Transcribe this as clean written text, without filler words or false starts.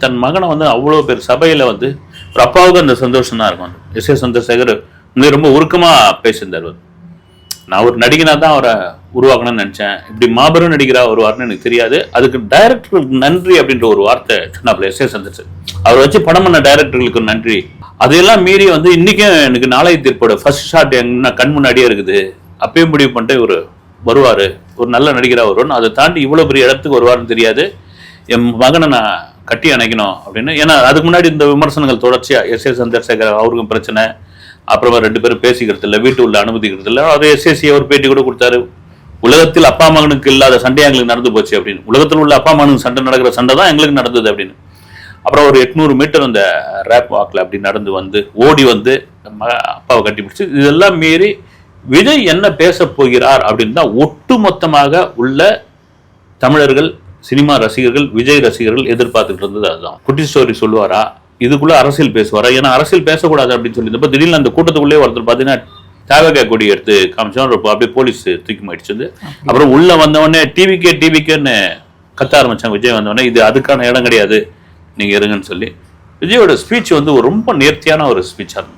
தன் மகனை வந்து அவ்வளோ பேர் சபையில் வந்து ஒரு அப்பாவுக்கு அந்த சந்தோஷம் தான் இருக்கும். எஸ் ஏ சந்திரசேகர் வந்து ரொம்ப உருக்கமாக பேசியிருந்தார். நான் ஒரு நடிகனாக தான் அவரை உருவாக்கணும்னு நினச்சேன், இப்படி மாபெரும் நடிகராக வருவார்னு எனக்கு தெரியாது, அதுக்கு டைரக்டருக்கு நன்றி அப்படின்ற ஒரு வார்த்தை சொன்னாப்புல எஸ் ஏ சந்திரசேகர். அவரை வச்சு படம் பண்ண டைரக்டர்களுக்கு நன்றி. அதையெல்லாம் மீறி வந்து இன்றைக்கும் எனக்கு நாளைய தீர்ப்போட ஃபர்ஸ்ட் ஷாட் எங்கன்னா கண் முன்னாடியே இருக்குது, அப்பயும் முடிவு பண்ணிட்டு இவர் வருவார், ஒரு நல்ல நடிகராக வருவார்னு. அதை தாண்டி இவ்வளோ பெரிய இடத்துக்கு வருவார்னு தெரியாது. என் மகனை நான் கட்டி அணைக்கணும் அப்படின்னு. ஏன்னா அதுக்கு முன்னாடி இந்த விமர்சனங்கள் தொடர்ச்சியாக எஸ் ஏ சந்திரசேகர் அவருக்கும் பிரச்சனை, அப்புறமா 2 பேரும் பேசிக்கிறது இல்லை, வீட்டு உள்ள அனுமதிக்கிறது இல்லை. அவர் எஸ்எஸ்சி ஒரு பேட்டி கூட கொடுத்தாரு, உலகத்தில் அப்பா மகனுக்கு இல்லாத சண்டை எங்களுக்கு நடந்து போச்சு அப்படின்னு. உலகத்தில் உள்ள அப்பா மகனுக்கு சண்டை நடக்கிற சண்டை தான் எங்களுக்கு நடந்தது அப்படின்னு. அப்புறம் ஒரு 800 மீட்டர் அந்த ரேப் வாக்கில் அப்படி நடந்து வந்து ஓடி வந்து அப்பாவை கட்டி பிடிச்சி. இதெல்லாம் மீறி விஜய் என்ன பேச போகிறார் அப்படின்னு தான் ஒட்டு மொத்தமாக உள்ள தமிழர்கள், சினிமா ரசிகர்கள், விஜய் ரசிகர்கள் எதிர்பார்த்துட்டு இருந்தது. அதுதான். குட்டி ஸ்டோரி சொல்லுவாரா, இதுக்குள்ள அரசியல் பேசுவாரா? ஏன்னா அரசியல் பேசக்கூடாது அப்படின்னு சொல்லி திடீர்னு அந்த கூட்டத்துக்குள்ளே ஒருத்தர் பார்த்தீங்கன்னா தேவகா கொடி எடுத்து காமிச்சோம், அப்படியே போலீஸ் தூக்கி மாயிடுச்சு. அப்புறம் உள்ள வந்தவொடனே டிவிக்கேன்னு கத்த ஆரம்பிச்சாங்க. விஜய் வந்தவொடனே இது அதுக்கான இடம் கிடையாது, நீங்க இருங்கன்னு சொல்லி. விஜயோட ஸ்பீச் வந்து ரொம்ப நேர்த்தியான ஒரு ஸ்பீச்.